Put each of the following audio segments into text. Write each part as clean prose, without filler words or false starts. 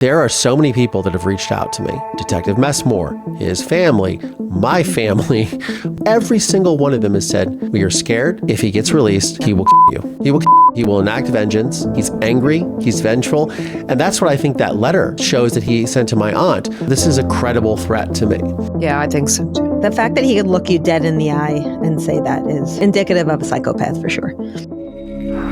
There are so many people that have reached out to me. Detective Messmore, his family, my family. Every single one of them has said, we are scared. If he gets released, he will you. He will enact vengeance. He's angry. He's vengeful. And that's what I think that letter shows that he sent to my aunt. This is a credible threat to me. Yeah, I think so too. The fact that he could look you dead in the eye and say that is indicative of a psychopath for sure.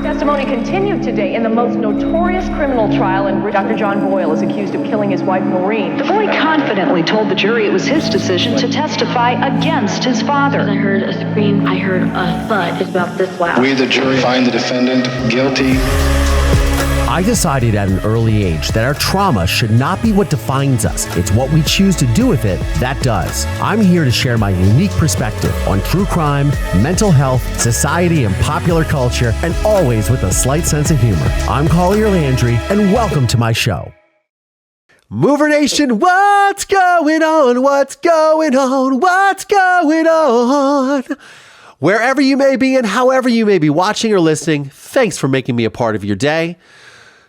Testimony continued today in the most notorious criminal trial in which Dr. John Boyle is accused of killing his wife, Noreen. The boy confidently told the jury it was his decision to testify against his father. I heard a scream. I heard a thud. It's about this loud. We, the jury, find the defendant guilty. I decided at an early age that our trauma should not be what defines us. It's what we choose to do with it that does. I'm here to share my unique perspective on true crime, mental health, society, and popular culture, and always with a slight sense of humor. I'm Collier Landry, and welcome to my show. Mover Nation, what's going on? What's going on? What's going on? Wherever you may be and however you may be watching or listening, thanks for making me a part of your day.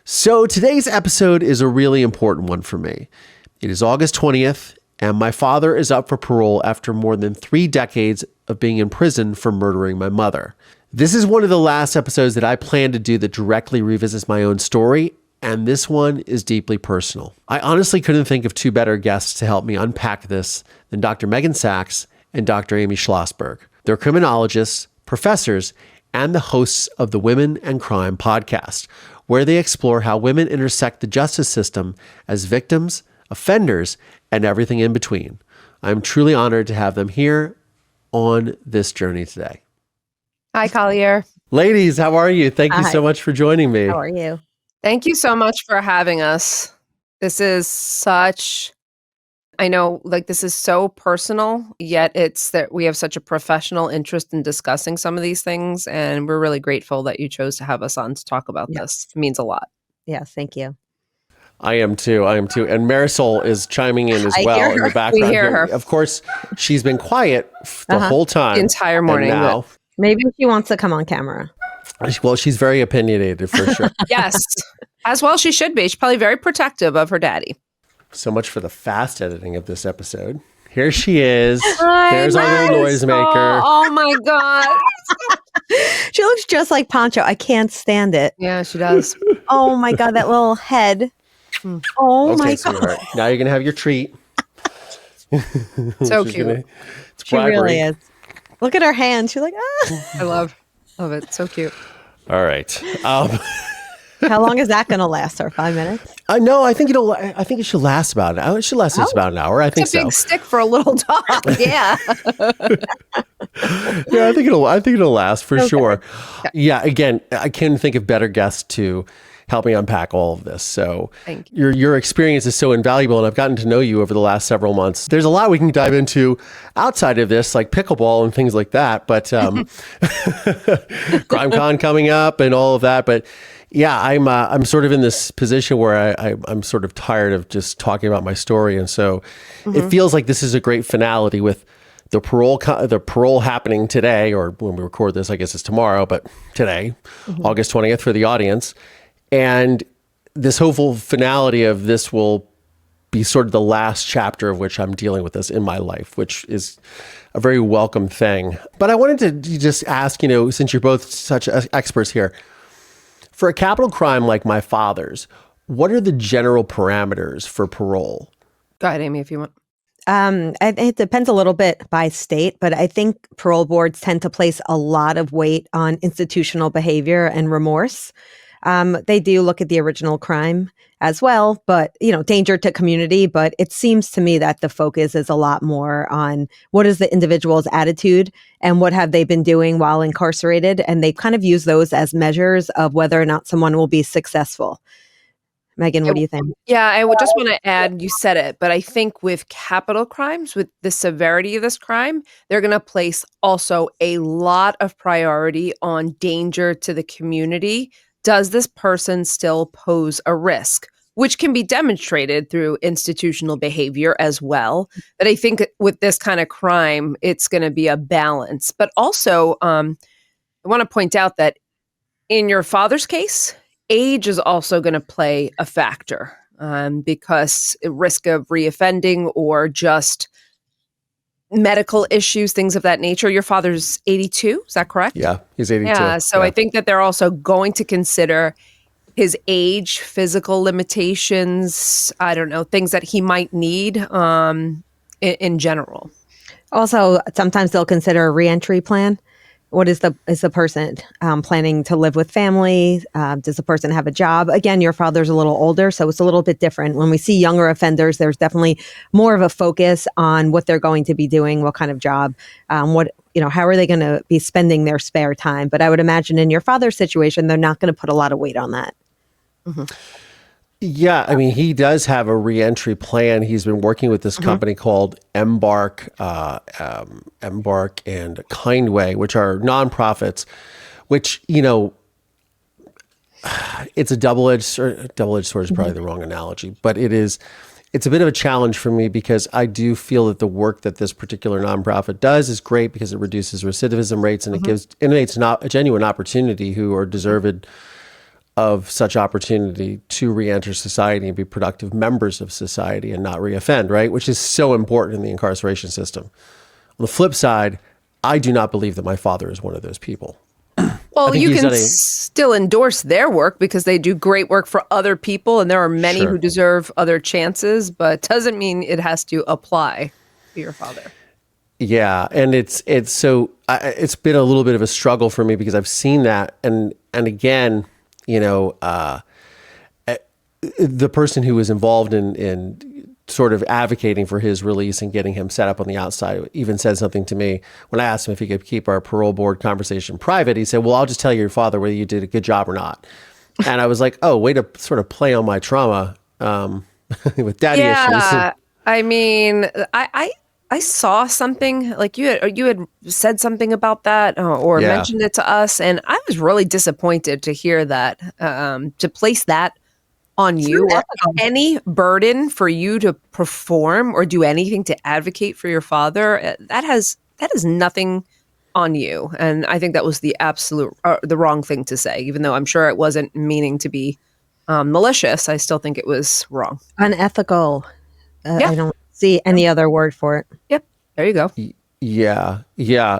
So today's episode is a really important one for me. It is August 20th, and my father is up for parole after more than 3 decades of being in prison for murdering my mother. This is one of the last episodes that I plan to do that directly revisits my own story, and this one is deeply personal. I honestly couldn't think of 2 better guests to help me unpack this than Dr. Meghan Sacks and Dr. Amy Shlosberg. They're criminologists, professors, and the hosts of the Women and Crime podcast, where they explore how women intersect the justice system as victims, offenders, and everything in between. I'm truly honored to have them here on this journey today. Hi, Collier. Ladies, how are you? Thank you Hi. so much for joining me. How are you? Thank you so much for having us. This is such, I know, this is so personal, yet it's that we have such a professional interest in discussing some of these things, and we're really grateful that you chose to have us on to talk about this. It means a lot. Yes, thank you. I am too. And Marisol is chiming in as well in the background. We hear her. Of course, she's been quiet the whole time. The entire morning. And now, Maybe she wants to come on camera. well, she's very opinionated for sure. Yes, as well she should be. She's probably very protective of her daddy. So much for the fast editing of this episode. Here she is. Hi, There's our little noisemaker. Oh my God. She looks just like Poncho. I can't stand it. Yeah, she does. Oh my God, that little head. Oh my God. Sweetheart. Now you're going to have your treat. So cute. It's She bribery. really is. Look at her hand. She's like, ah. I love it. So cute. All right. How long is that going to last her? 5 minutes? No, I think it should last about an hour. It should last us about an hour. I think It's a so. big stick for a little dog. Yeah. Yeah, I think it'll last for Okay. sure. Yeah. Again, I can't think of better guests to help me unpack all of this. So Thank you. your experience is so invaluable, and I've gotten to know you over the last several months. There's a lot we can dive into outside of this, like pickleball and things like that. But CrimeCon coming up and all of that. But yeah, I'm sort of in this position where I'm sort of tired of just talking about my story, and so it feels like this is a great finality with the parole happening today, or when we record this, I guess it's tomorrow, but today, August 20th for the audience. And this hopeful finality of this will be sort of the last chapter of which I'm dealing with this in my life, which is a very welcome thing. But I wanted to just ask, since you're both such experts here, for a capital crime like my father's, what are the general parameters for parole? Go ahead, Amy, if you want. It depends a little bit by state, but I think parole boards tend to place a lot of weight on institutional behavior and remorse. They do look at the original crime as well, but, danger to community. But it seems to me that the focus is a lot more on what is the individual's attitude and what have they been doing while incarcerated. And they kind of use those as measures of whether or not someone will be successful. Megan, what do you think? Yeah, I would just want to add, you said it, but I think with capital crimes, with the severity of this crime, they're going to place also a lot of priority on danger to the community. Does this person still pose a risk, which can be demonstrated through institutional behavior as well? But I think with this kind of crime, it's going to be a balance. But also, I want to point out that in your father's case, age is also going to play a factor. because risk of reoffending or just medical issues, things of that nature. Your father's 82, is that correct? Yeah, he's 82. Yeah, so I think that they're also going to consider his age, physical limitations, I don't know, things that he might need in general. Also, sometimes they'll consider a reentry plan. What is the person planning to live with family? Does the person have a job? Again, your father's a little older, so it's a little bit different. When we see younger offenders, there's definitely more of a focus on what they're going to be doing, what kind of job, how are they going to be spending their spare time. But I would imagine in your father's situation, they're not going to put a lot of weight on that. Mm-hmm. Yeah, I mean, he does have a reentry plan. He's been working with this company called Embark and Kindway, which are nonprofits, which, it's a double-edged sword. Double-edged sword is probably the wrong analogy, but it's a bit of a challenge for me because I do feel that the work that this particular nonprofit does is great because it reduces recidivism rates and it gives inmates a genuine opportunity who are deserved of such opportunity to reenter society and be productive members of society and not reoffend, right? Which is so important in the incarceration system. On the flip side, I do not believe that my father is one of those people. Well, you can still endorse their work because they do great work for other people, and there are many who deserve other chances, but doesn't mean it has to apply to your father. Yeah, and it's been a little bit of a struggle for me because I've seen that, and again, the person who was involved in sort of advocating for his release and getting him set up on the outside even said something to me when I asked him if he could keep our parole board conversation private. He said, well, I'll just tell your father whether you did a good job or not. And I was like, oh, way to sort of play on my trauma with daddy issues. I mean, I saw something like you had said something about that or mentioned it to us, and I was really disappointed to hear that. To place that on you, or any burden for you to perform or do anything to advocate for your father, that is nothing on you, and I think that was the wrong thing to say. Even though I'm sure it wasn't meaning to be malicious, I still think it was wrong, unethical. I don't see any other word for it. Yep. There you go. Yeah.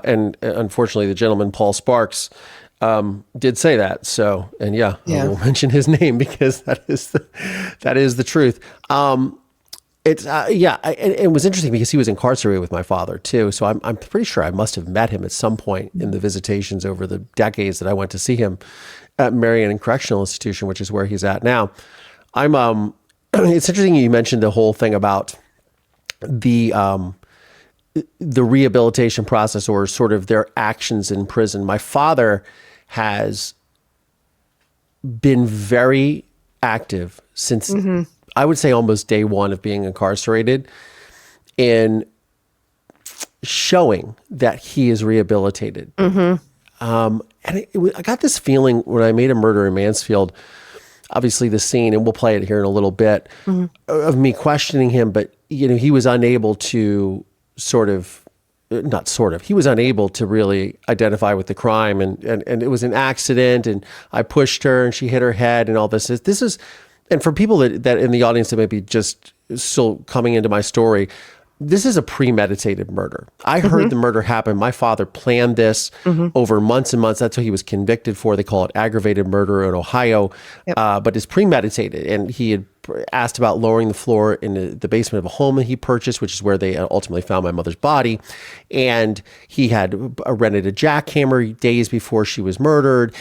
And unfortunately, the gentleman, Paul Sparks, did say that. So, and I will mention his name because that is the truth. It was interesting because he was incarcerated with my father too. So I'm pretty sure I must have met him at some point in the visitations over the decades that I went to see him at Marion Correctional Institution, which is where he's at now. It's interesting you mentioned the whole thing about the rehabilitation process or sort of their actions in prison. My father has been very active since I would say almost day one of being incarcerated in showing that he is rehabilitated. And I got this feeling when I made a Murder in Mansfield, obviously the scene, and we'll play it here in a little bit, of me questioning him, but he was unable to he was unable to really identify with the crime, and it was an accident, and I pushed her and she hit her head and all this. This is, and for people that in the audience that may be just still coming into my story, this is a premeditated murder. I heard the murder happen. My father planned this over months and months. That's what he was convicted for. They call it aggravated murder in Ohio, but it's premeditated. And he had asked about lowering the floor in the basement of a home that he purchased, which is where they ultimately found my mother's body. And he had rented a jackhammer days before she was murdered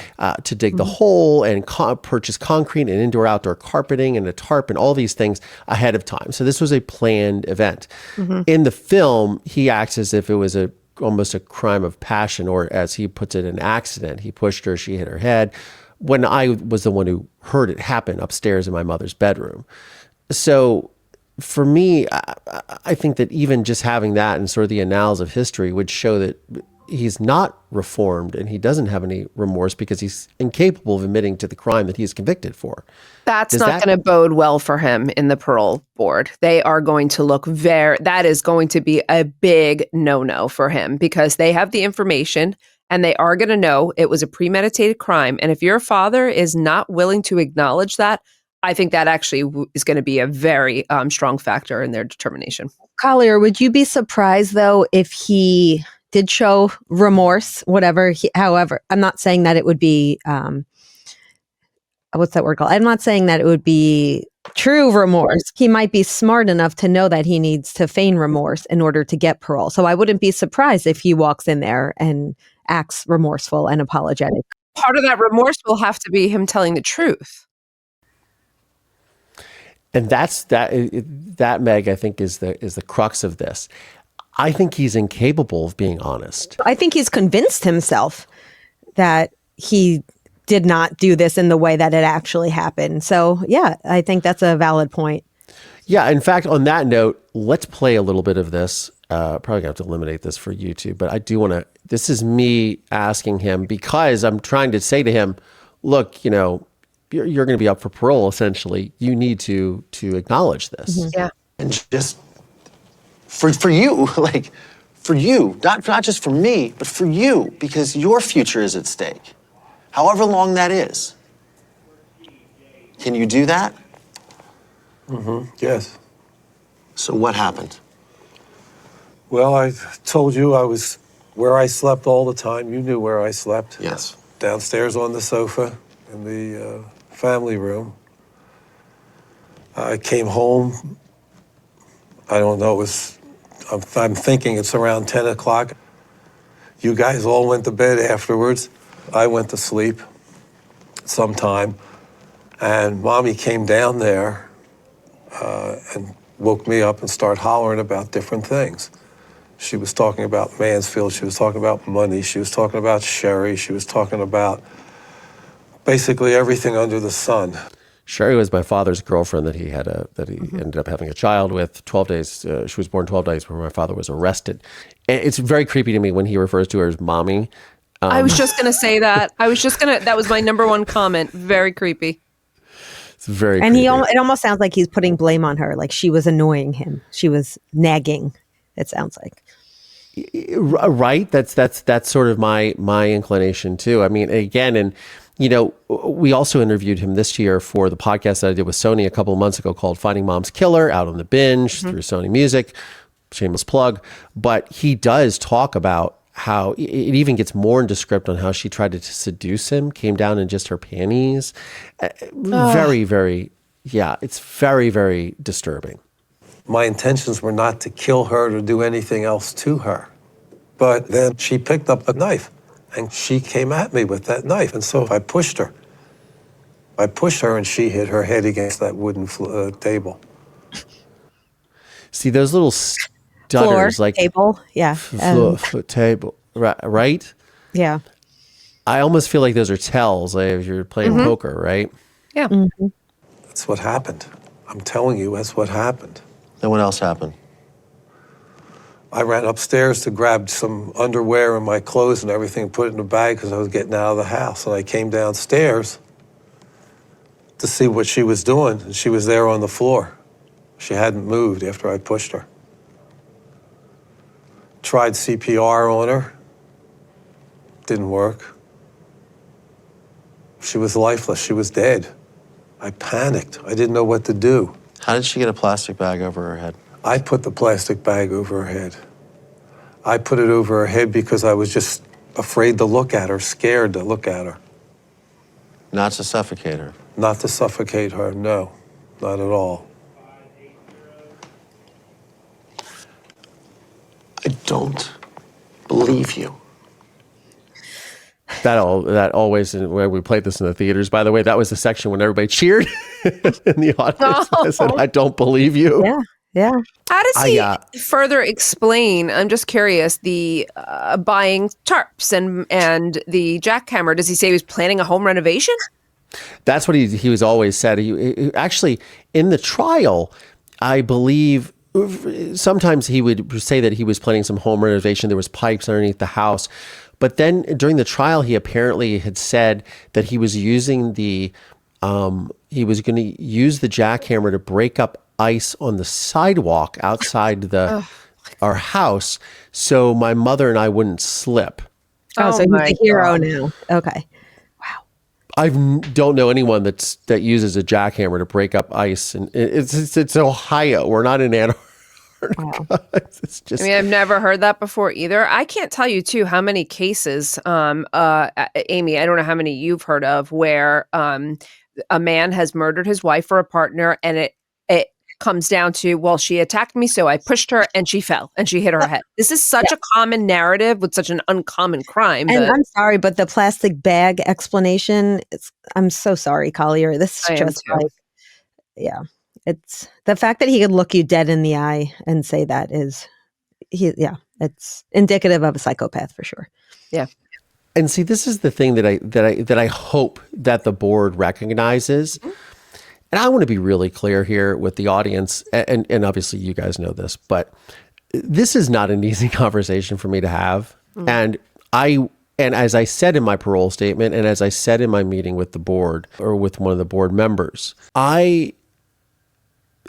to dig the hole and purchase concrete and indoor-outdoor carpeting and a tarp and all these things ahead of time. So this was a planned event. In the film, he acts as if it was almost a crime of passion, or as he puts it, an accident. He pushed her, she hit her head, when I was the one who heard it happen upstairs in my mother's bedroom. So for me, I think that even just having that and sort of the annals of history would show that he's not reformed and he doesn't have any remorse because he's incapable of admitting to the crime that he is convicted for. That's not going to bode well for him in the parole board. They are going to that is going to be a big no-no for him because they have the information and they are going to know it was a premeditated crime. And if your father is not willing to acknowledge that, I think that actually is going to be a very strong factor in their determination. Collier, would you be surprised though if he did show remorse, however, I'm not saying that it would be, what's that word called? I'm not saying that it would be true remorse. He might be smart enough to know that he needs to feign remorse in order to get parole. So I wouldn't be surprised if he walks in there and acts remorseful and apologetic. Part of that remorse will have to be him telling the truth. And that Meg, I think, is the crux of this. I think he's incapable of being honest. I think he's convinced himself that he did not do this in the way that it actually happened. So yeah, I think that's a valid point. Yeah. In fact, on that note, let's play a little bit of this. Probably gonna have to eliminate this for YouTube, but I do want to. This is me asking him because I'm trying to say to him, look, you're going to be up for parole. Essentially, you need to acknowledge this. Mm-hmm. Yeah. And just for you, like for you, not just for me, but for you, because your future is at stake, however long that is. Can you do that? Mm-hmm. Yes. So what happened? Well, I told you I was where I slept all the time. You knew where I slept. Yes. Downstairs on the sofa in the family room. I came home. I don't know, I'm thinking it's around 10 o'clock. You guys all went to bed afterwards. I went to sleep sometime. And Mommy came down there and woke me up and started hollering about different things. She was talking about Mansfield. She was talking about money. She was talking about Sherry. She was talking about basically everything under the sun. Sherry was my father's girlfriend that he ended up having a child with. 12 days. She was born 12 days before my father was arrested. And it's very creepy to me when he refers to her as mommy. I was just going to say that. That was my number one comment. Very creepy. It's very And creepy. it almost sounds like he's putting blame on her. Like she was annoying him. She was nagging. It sounds like. Right. That's sort of my inclination too. I mean, again, and we also interviewed him this year for the podcast that I did with Sony a couple of months ago called Finding Mom's Killer, out on the binge through Sony Music. Shameless plug. But he does talk about how it even gets more nondescript on how she tried to seduce him, came down in just her panties. Very, very, it's very, very disturbing. My intentions were not to kill her or do anything else to her. But then she picked up a knife and she came at me with that knife. And so I pushed her. And she hit her head against that wooden table. See those little stutters, Floor, like table, yeah. Table, right? Yeah. I almost feel like those are tells, like if you're playing poker, right? Yeah. Mm-hmm. That's what happened. I'm telling you, that's what happened. Then what else happened? I ran upstairs to grab some underwear and my clothes and everything and put it in a bag because I was getting out of the house. And I came downstairs to see what she was doing, and she was there on the floor. She hadn't moved after I pushed her. Tried CPR on her. Didn't work. She was lifeless. She was dead. I panicked. I didn't know what to do. How did she get a plastic bag over her head? I put the plastic bag over her head. I put it over her head because I was just afraid to look at her, scared to look at her. Not to suffocate her? Not to suffocate her, no, not at all. I don't believe you. That always, when we played this in the theaters, by the way, that was the section when everybody cheered in the audience. I said, I don't believe you. Yeah. Yeah. How does he further explain, I'm just curious, the buying tarps and the jackhammer? Does he say he was planning a home renovation? That's what he was always said. He actually, in the trial, I believe, sometimes he would say that he was planning some home renovation. There was pipes underneath the house. But then during the trial, he apparently had said that he was using he was going to use the jackhammer to break up ice on the sidewalk outside our house so my mother and I wouldn't slip. Oh, so he's a hero now. Okay. Wow. don't know anyone that uses a jackhammer to break up ice, and it's Ohio. We're not in Antarctica. Wow. It's just. I mean, I've never heard that before either. I can't tell you too how many cases, Amy. I don't know how many you've heard of where a man has murdered his wife or a partner, and it comes down to, well, she attacked me, so I pushed her and she fell and she hit her head. This is such a common narrative with such an uncommon crime. And I'm sorry, but the plastic bag explanation, I'm so sorry, Collier. This is just like, it's the fact that he could look you dead in the eye and say that it's indicative of a psychopath for sure. Yeah. And see, this is the thing that I hope that the board recognizes. Mm-hmm. And I want to be really clear here with the audience, and obviously you guys know this, but this is not an easy conversation for me to have. Mm-hmm. And as I said in my parole statement, and as I said in my meeting with the board or with one of the board members, I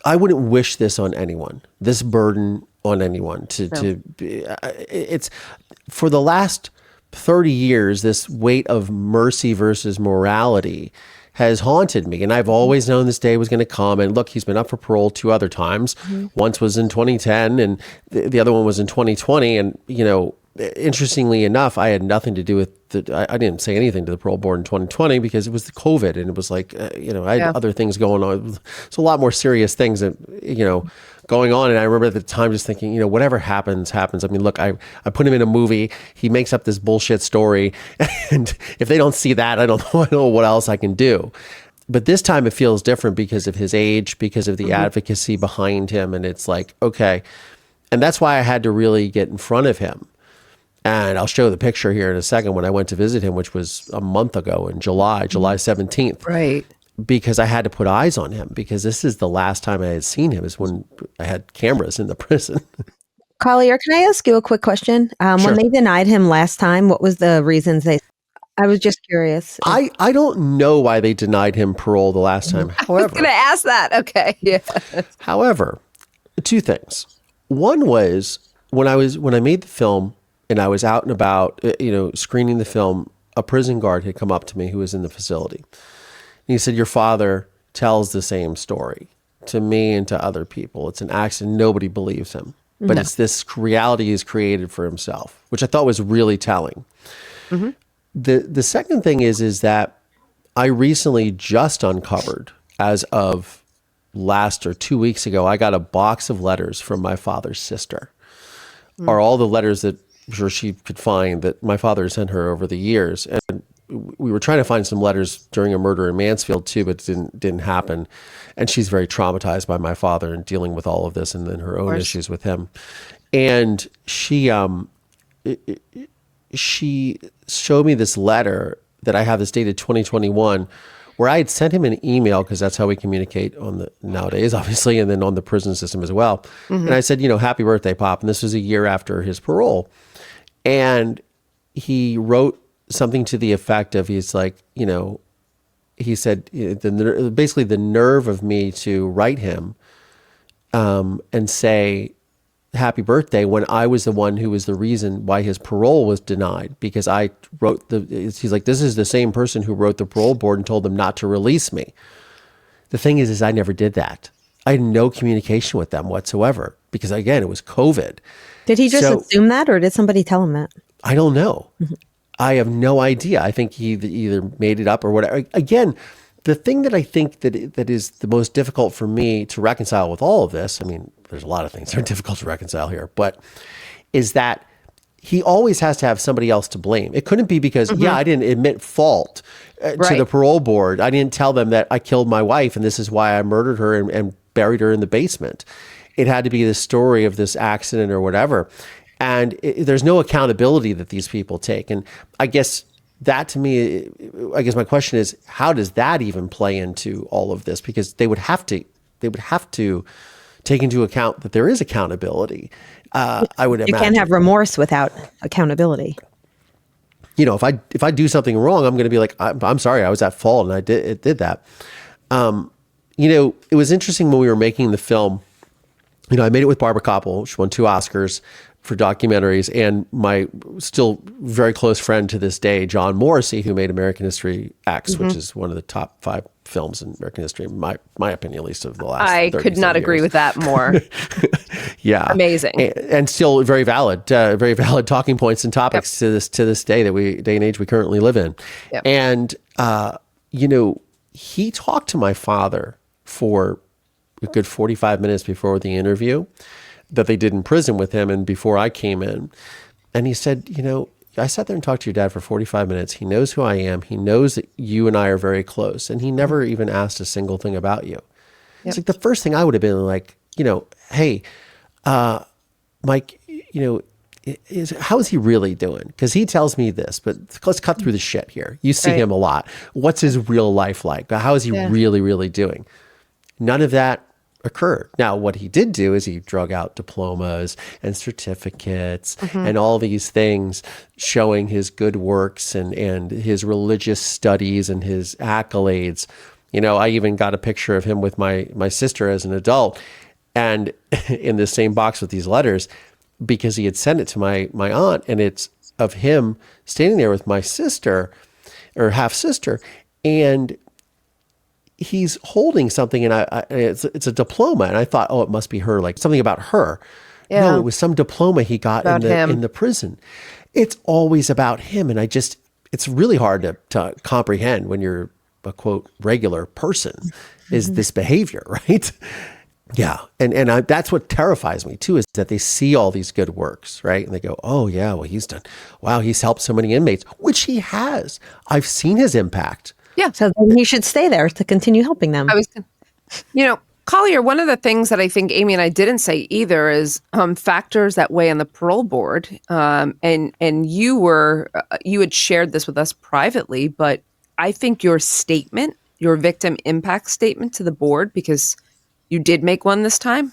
wouldn't wish this on anyone, this burden on anyone it's for the last 30 years, this weight of mercy versus morality has haunted me. And I've always known this day was going to come. And look, he's been up for parole 2 other times. Mm-hmm. Once was in 2010 and the other one was in 2020. And, interestingly enough, I had nothing to do with I didn't say anything to the parole board in 2020 because it was the COVID. And it was like, I had other things going on. So a lot more serious things that, going on. And I remember at the time just thinking, whatever happens. I mean, look, I put him in a movie. He makes up this bullshit story. And if they don't see that, I don't know what else I can do. But this time it feels different because of his age, because of the advocacy behind him. And it's like, okay. And that's why I had to really get in front of him. And I'll show the picture here in a second when I went to visit him, which was a month ago in July 17th. Right. Because I had to put eyes on him because this is the last time I had seen him is when I had cameras in the prison. Collier, can I ask you a quick question? Sure. When they denied him last time, what was the reasons I was just curious. I don't know why they denied him parole the last time. However, I was going to ask that. Okay. Yeah. However, 2 things. One was when I made the film and I was out and about, screening the film, a prison guard had come up to me who was in the facility. And he said, "Your father tells the same story to me and to other people. It's an accident. Nobody believes him. But it's this reality he's created for himself," which I thought was really telling. Mm-hmm. The second thing is that I recently just uncovered, as of last or 2 weeks ago, I got a box of letters from my father's sister. Are all the letters that I'm sure she could find that my father sent her over the years. And we were trying to find some letters during a murder in Mansfield too, but it didn't happen. And she's very traumatized by my father and dealing with all of this and then her own issues with him. And she showed me this letter that I have that's dated 2021, where I had sent him an email because that's how we communicate nowadays, obviously, and then on the prison system as well. Mm-hmm. And I said, "Happy birthday, Pop." And this was a year after his parole. And he wrote something to the effect of, he's like, he said, basically the nerve of me to write him and say, "Happy birthday," when I was the one who was the reason why his parole was denied, because I wrote he's like, "This is the same person who wrote the parole board and told them not to release me." The thing is I never did that. I had no communication with them whatsoever because, again, it was COVID. Did he just assume that, or did somebody tell him that? I don't know. Mm-hmm. I have no idea. I think he either made it up or whatever. Again, the thing that I think that is the most difficult for me to reconcile with all of this, I mean, there's a lot of things that are difficult to reconcile here, but is that he always has to have somebody else to blame. It couldn't be because, I didn't admit fault to the parole board. I didn't tell them that I killed my wife and this is why I murdered her and buried her in the basement. It had to be the story of this accident or whatever. And there's no accountability that these people take. And I guess that, to me, my question is, how does that even play into all of this? Because they would have to take into account that there is accountability. I would imagine. You can't have remorse without accountability. If I do something wrong, I'm going to be like, I'm sorry, I was at fault and I did that. It was interesting when we were making the film. I made it with Barbara Koppel. She won 2 Oscars. for documentaries, and my still very close friend to this day, John Morrissey, who made American History X, which is one of the top 5 films in American history, in my opinion, at least of the last. I could not agree with that more. Yeah, amazing, and still very valid talking points and topics to this day and age we currently live in. Yep. And he talked to my father for a good 45 minutes before the interview that they did in prison with him and before I came in. And he said, I sat there and talked to your dad for 45 minutes. He knows who I am. He knows that you and I are very close. And he never even asked a single thing about you. Yep. It's like the first thing I would have been like, hey, Mike, how is he really doing? Because he tells me this, but let's cut through the shit here. You see him a lot. What's his real life like? How is he really, really doing? None of that occurred. Now, what he did do is he drug out diplomas and certificates and all these things showing his good works and his religious studies and his accolades. I even got a picture of him with my sister as an adult, and in the same box with these letters, because he had sent it to my aunt, and it's of him standing there with my sister or half sister, and he's holding something, and it's a diploma, and I thought, oh, it must be her, like something about her. Yeah. No, it was some diploma he got in the prison. It's always about him, and it's really hard to comprehend when you're a quote regular person is this behavior, right? Yeah, and that's what terrifies me too, is that they see all these good works, right? And they go, oh yeah, well he's helped so many inmates, which he has. I've seen his impact. Yeah. So then he should stay there to continue helping them. Collier, one of the things that I think Amy and I didn't say either is factors that weigh on the parole board. And you had shared this with us privately, but I think your statement, your victim impact statement to the board, because you did make one this time,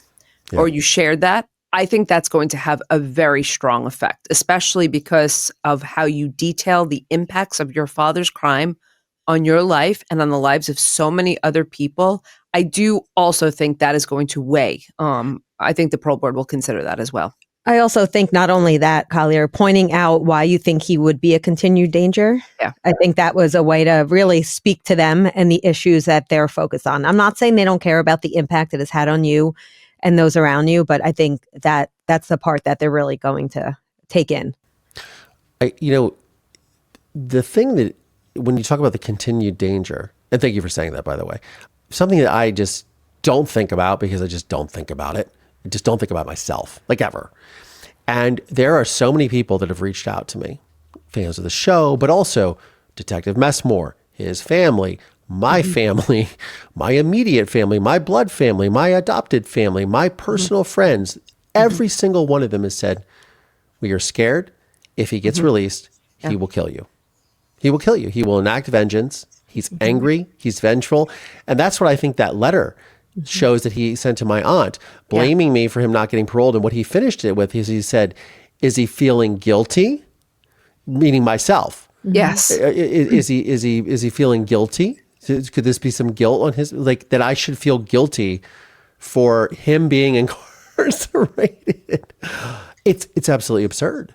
or you shared that, I think that's going to have a very strong effect, especially because of how you detail the impacts of your father's crime on your life and on the lives of so many other people. I do also think that is going to weigh. I think the parole board will consider that as well. I also think not only that, Collier, pointing out why you think he would be a continued danger. Yeah. I think that was a way to really speak to them and the issues that they're focused on. I'm not saying they don't care about the impact it has had on you and those around you, but I think that that's the part that they're really going to take in. The thing that, when you talk about the continued danger, and thank you for saying that, by the way, something that I just don't think about because I just don't think about it. I just don't think about myself, like ever. And there are so many people that have reached out to me, fans of the show, but also Detective Messmore, his family, my family, my immediate family, my blood family, my adopted family, my personal friends. Every single one of them has said, we are scared. If he gets released, he will kill you. He will kill you. He will enact vengeance. He's angry. He's vengeful. And that's what I think that letter shows that he sent to my aunt, blaming me for him not getting paroled. And what he finished it with is he said, is he feeling guilty? Meaning myself. Yes. Is he feeling guilty? Could this be some guilt on his, like that I should feel guilty for him being incarcerated? It's absolutely absurd.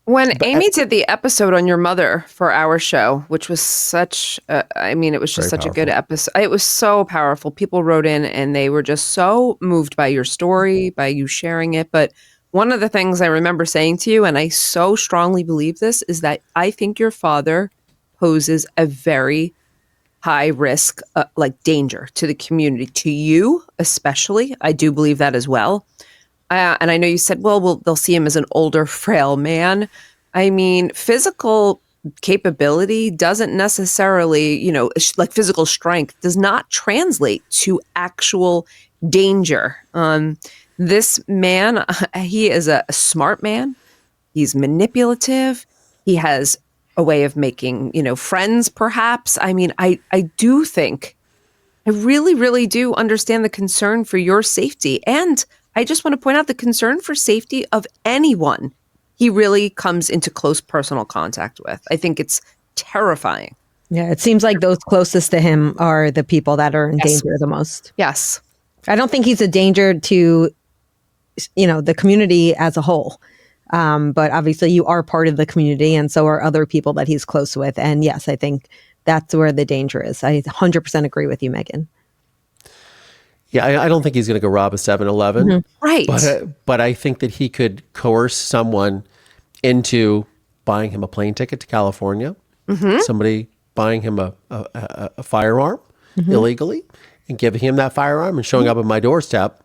When Amy did the episode on your mother for our show, which was such, it was just such a good episode. It was so powerful. People wrote in and they were just so moved by your story, by you sharing it. But one of the things I remember saying to you, and I so strongly believe this, is that I think your father poses a very high risk, danger to the community, to you especially. I do believe that as well. And I know you said, well, they'll see him as an older, frail man. I mean, physical capability doesn't necessarily, like physical strength does not translate to actual danger. This man, he is a smart man. He's manipulative. He has a way of making, friends, perhaps. I mean, I do think, I really, really do understand the concern for your safety. And I just want to point out the concern for safety of anyone he really comes into close personal contact with. I think it's terrifying. Yeah, it seems like those closest to him are the people that are in danger the most. Yes. I don't think he's a danger to, the community as a whole. But obviously you are part of the community, and so are other people that he's close with. And yes, I think that's where the danger is. I 100% agree with you, Meghan. Yeah, I don't think he's going to go rob a 7-Eleven. Mm-hmm. Right. But I think that he could coerce someone into buying him a plane ticket to California, somebody buying him a firearm illegally and giving him that firearm and showing up at my doorstep.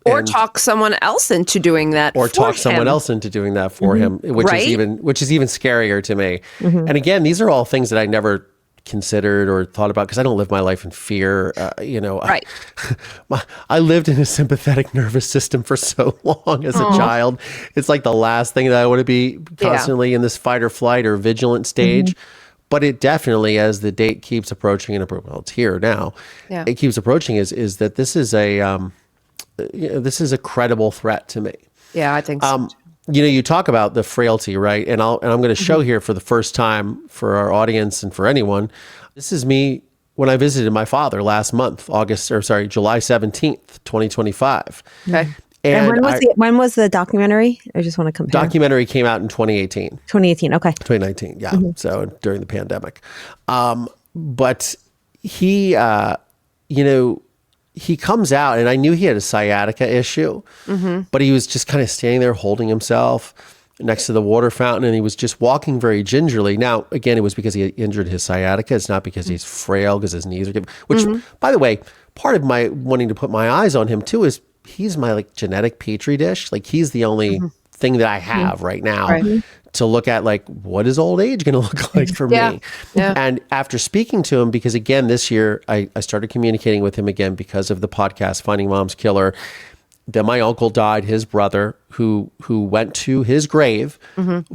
Or talk someone else into doing that or for talk him. someone else into doing that for him, which Right? is even scarier to me. And again, these are all things that I never considered or thought about because I don't live my life in fear. Right. I lived in a sympathetic nervous system for so long as a child. It's like the last thing that I want to be constantly in this fight or flight or vigilant stage. But it definitely, as the date keeps approaching, and well, it's here now. Yeah. It keeps approaching. Is that this is a credible threat to me. Yeah, I think so. You talk about the frailty, right? And I'm going to show here for the first time for our audience and for anyone. This is me when I visited my father last month, July 17th, 2025. Okay. And when was the documentary? I just want to compare. Documentary came out in 2018. 2018. Okay. 2019. Yeah. So during the pandemic. But he, he comes out, and I knew he had a sciatica issue, but he was just kind of standing there holding himself next to the water fountain, and he was just walking very gingerly. Now, again, it was because he had injured his sciatica. It's not because he's frail, because his knees are giving, which, by the way, part of my wanting to put my eyes on him too is he's my genetic petri dish. Like he's the only thing that I have right now to look at, like, what is old age going to look like for me? Yeah. And after speaking to him, because again, this year I started communicating with him again because of the podcast, Finding Mom's Killer. Then my uncle died, his brother, who went to his grave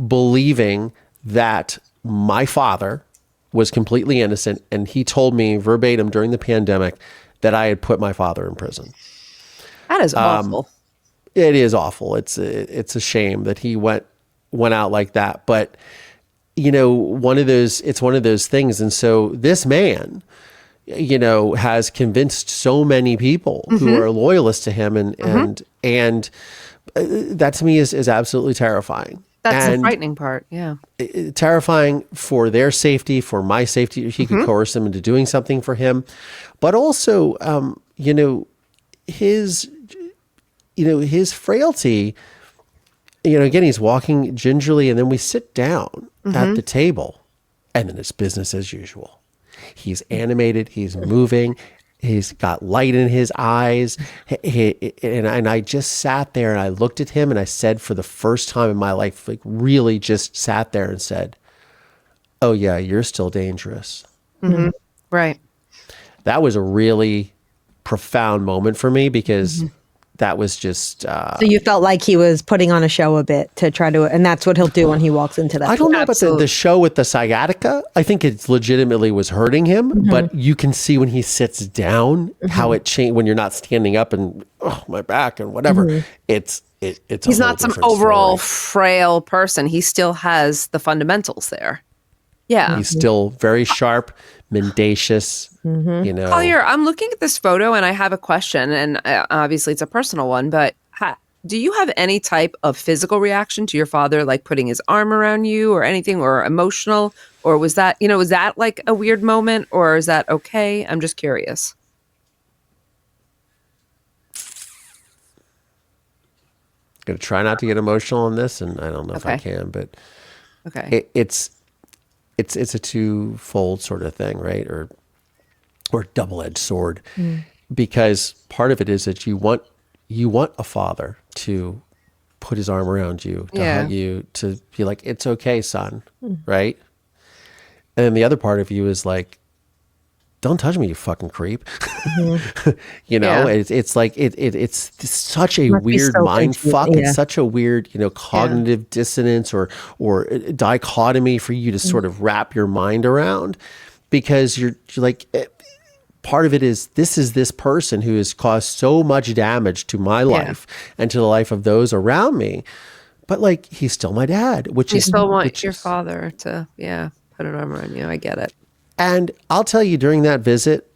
believing that my father was completely innocent. And he told me verbatim during the pandemic that I had put my father in prison. That is awful. It is awful. It's a shame that he went out like that. But it's one of those things. And so this man, has convinced so many people who are loyalists to him, and that to me is absolutely terrifying. That's the frightening part. Yeah. Terrifying for their safety, for my safety. He could coerce them into doing something for him, but also, his frailty, again, he's walking gingerly, and then we sit down at the table, and then it's business as usual. He's animated, he's moving, he's got light in his eyes. And I just sat there and I looked at him and I said, for the first time in my life, like really just sat there and said, oh yeah, you're still dangerous. Right. That was a really profound moment for me because that was just... So you felt like he was putting on a show a bit to try to... And that's what he'll do when he walks into that. I don't know about the show with the sciatica. I think it legitimately was hurting him, but you can see when he sits down how it changed when you're not standing up and, my back and whatever. It's He's not some overall frail person. He still has the fundamentals there. Yeah. He's still very sharp, mendacious, Collier, I'm looking at this photo and I have a question, and obviously it's a personal one, but do you have any type of physical reaction to your father, like putting his arm around you or anything, or emotional? Or was that, was that like a weird moment, or is that okay? I'm just curious. Going to try not to get emotional in this, and I don't know if I can, but it's a twofold sort of thing, right? Or double-edged sword, because part of it is that you want a father to put his arm around you, to hug you, to be like, it's okay, son, right? And then the other part of you is like, don't touch me, you fucking creep. It's like it's such a weird mind fuck. It's such a weird, cognitive dissonance or dichotomy for you to sort of wrap your mind around, because you're like, part of it is this person who has caused so much damage to my life and to the life of those around me, but like he's still my dad, you still want your father to put an arm around you. I get it. And I'll tell you, during that visit,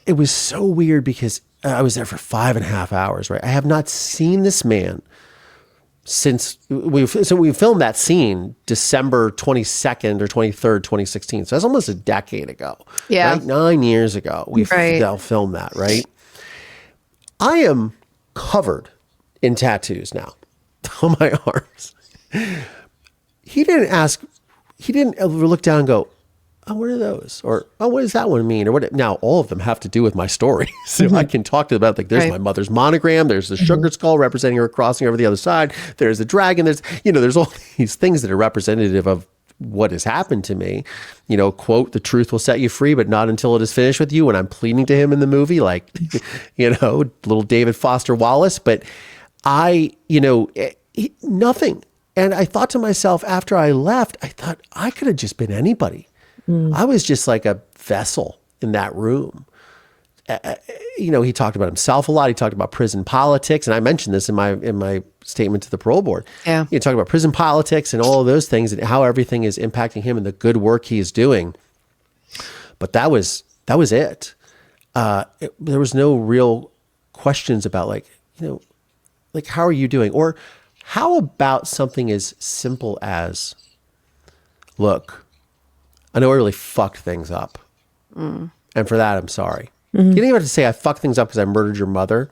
it was so weird because I was there for 5.5 hours, right? I have not seen this man since we filmed that scene December 22nd or 23rd, 2016. So that's almost a decade ago. Yeah. Right? 9 years ago, we filmed that, right? I am covered in tattoos now on my arms. He didn't ever look down and go, oh, what are those? Or, oh, what does that one mean? Or what? Now, all of them have to do with my story. So I can talk to them about, like, there's my mother's monogram. There's the sugar skull representing her crossing over the other side. There's the dragon. There's all these things that are representative of what has happened to me. Quote, the truth will set you free, but not until it is finished with you. When I'm pleading to him in the movie, like, little David Foster Wallace. But nothing. And I thought to myself, after I left, I thought I could have just been anybody. I was just like a vessel in that room. He talked about himself a lot. He talked about prison politics. And I mentioned this in my statement to the parole board. Yeah. He talked about prison politics and all of those things and how everything is impacting him and the good work he is doing. But that was it. There was no real questions about like, how are you doing? Or how about something as simple as, look, I know I really fucked things up. And for that, I'm sorry. You didn't even have to say I fucked things up because I murdered your mother.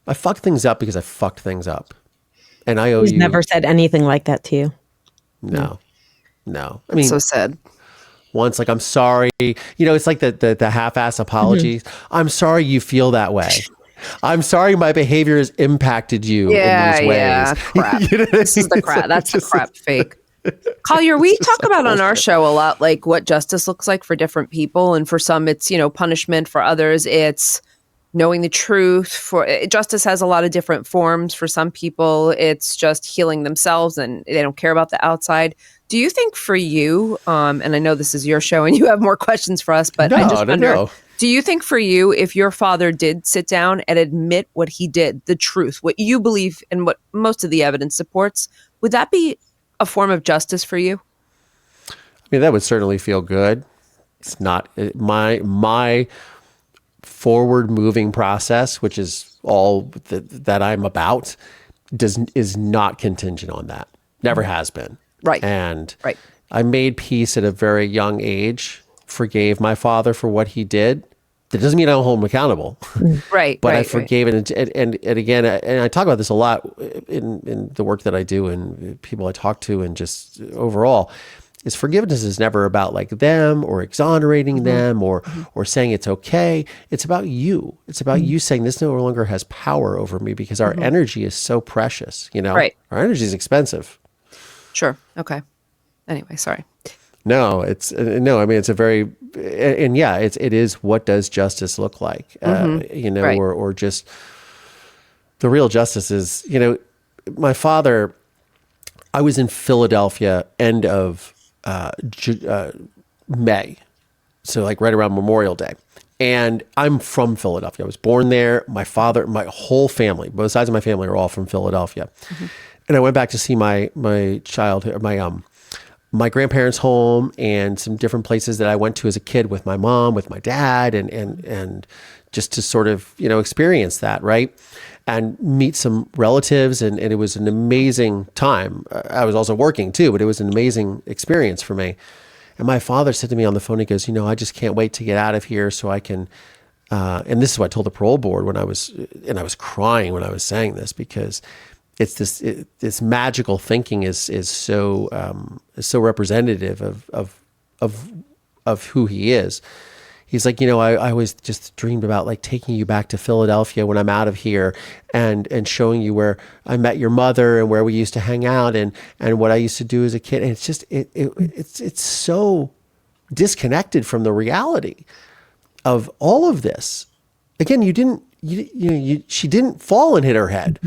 I fucked things up because I fucked things up. And I owe you. He's never said anything like that to you. No. I mean, so sad. Once, like, I'm sorry. It's like the half-ass apologies. I'm sorry you feel that way. I'm sorry my behavior has impacted you in these ways. Yeah, crap. This is the crap. That's the crap fake. Collier, we talk about on our show a lot, like, what justice looks like for different people. And for some, it's, punishment. For others, it's knowing the truth. Justice has a lot of different forms. For some people, it's just healing themselves and they don't care about the outside. Do you think for you, and I know this is your show and you have more questions for us, but I just wonder, do you think for you, if your father did sit down and admit what he did, the truth, what you believe and what most of the evidence supports, would that be a form of justice for you? I mean, that would certainly feel good. It's not my forward moving process, which is all that I'm about, is not contingent on that. Never has been. Right. And I made peace at a very young age, forgave my father for what he did. That doesn't mean I don't hold him accountable. Right. But I forgave it. And again, and I talk about this a lot in the work that I do and people I talk to and just overall, is forgiveness is never about like them or exonerating them or saying it's okay. It's about you. It's about you saying this no longer has power over me because our energy is so precious, Right. Our energy is expensive. Sure. Okay. Anyway, sorry. No, it's a very, and yeah, it is, what does justice look like? Right. or just the real justice is, my father, I was in Philadelphia end of May. So like right around Memorial Day. And I'm from Philadelphia. I was born there. My father, my whole family, both sides of my family are all from Philadelphia. And I went back to see my grandparents' home and some different places that I went to as a kid with my mom, with my dad, and just to sort of, experience that, right? And meet some relatives. And it was an amazing time. I was also working too, but it was an amazing experience for me. And my father said to me on the phone, he goes, I just can't wait to get out of here so I can, and this is what I told the parole board I was crying when I was saying this, because it's this magical thinking is so representative of who he is. He's like, I always just dreamed about like taking you back to Philadelphia when I'm out of here and showing you where I met your mother and where we used to hang out and what I used to do as a kid. And it's just it's so disconnected from the reality of all of this. Again, she didn't fall and hit her head.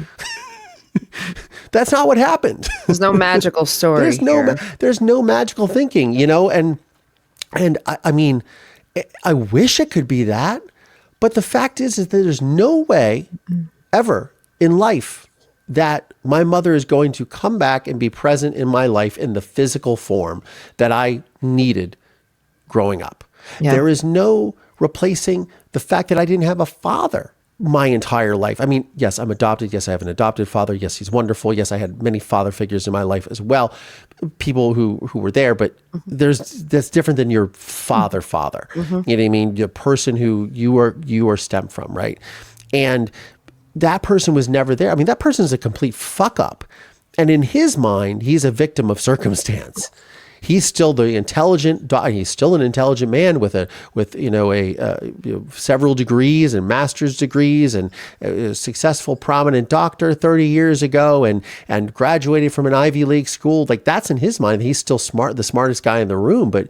That's not what happened. There's no magical story. There's no magical thinking, and I mean, I wish it could be that, but the fact is that there's no way ever in life that my mother is going to come back and be present in my life in the physical form that I needed growing up. Yeah. There is no replacing the fact that I didn't have a father my entire life. I mean, yes, I'm adopted. Yes, I have an adopted father. Yes, he's wonderful. Yes, I had many father figures in my life as well. People who were there, but that's different than your father. You know what I mean? The person who you are stemmed from, right? And that person was never there. I mean, that person is a complete fuck up. And in his mind, he's a victim of circumstance. He's still the intelligent. He's still an intelligent man with several degrees and master's degrees and a successful, prominent doctor 30 years ago, and graduated from an Ivy League school. Like, that's in his mind. He's still smart, the smartest guy in the room. But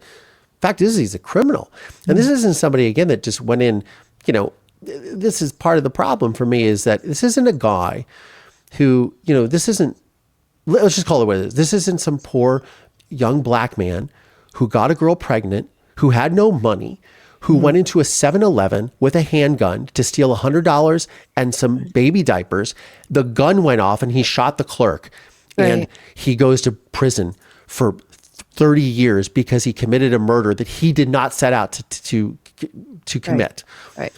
fact is, he's a criminal. And this isn't somebody, again, that just went in. This is part of the problem for me, is that this isn't a guy who, this isn't. Let's just call it what it is. This isn't some poor young black man who got a girl pregnant, who had no money, who went into a 7-Eleven with a handgun to steal $100 and some baby diapers. The gun went off and he shot the clerk. Right. And he goes to prison for 30 years because he committed a murder that he did not set out to commit. Right.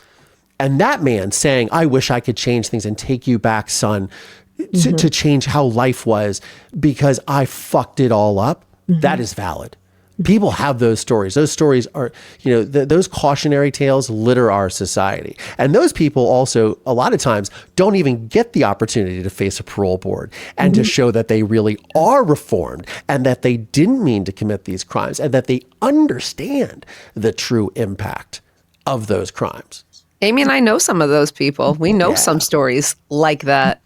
And that man saying, I wish I could change things and take you back, son, to change how life was because I fucked it all up. That is valid. People have those stories. Those stories are, those cautionary tales litter our society. And those people also, a lot of times, don't even get the opportunity to face a parole board and to show that they really are reformed and that they didn't mean to commit these crimes and that they understand the true impact of those crimes. Amy and I know some of those people. We know some stories like that,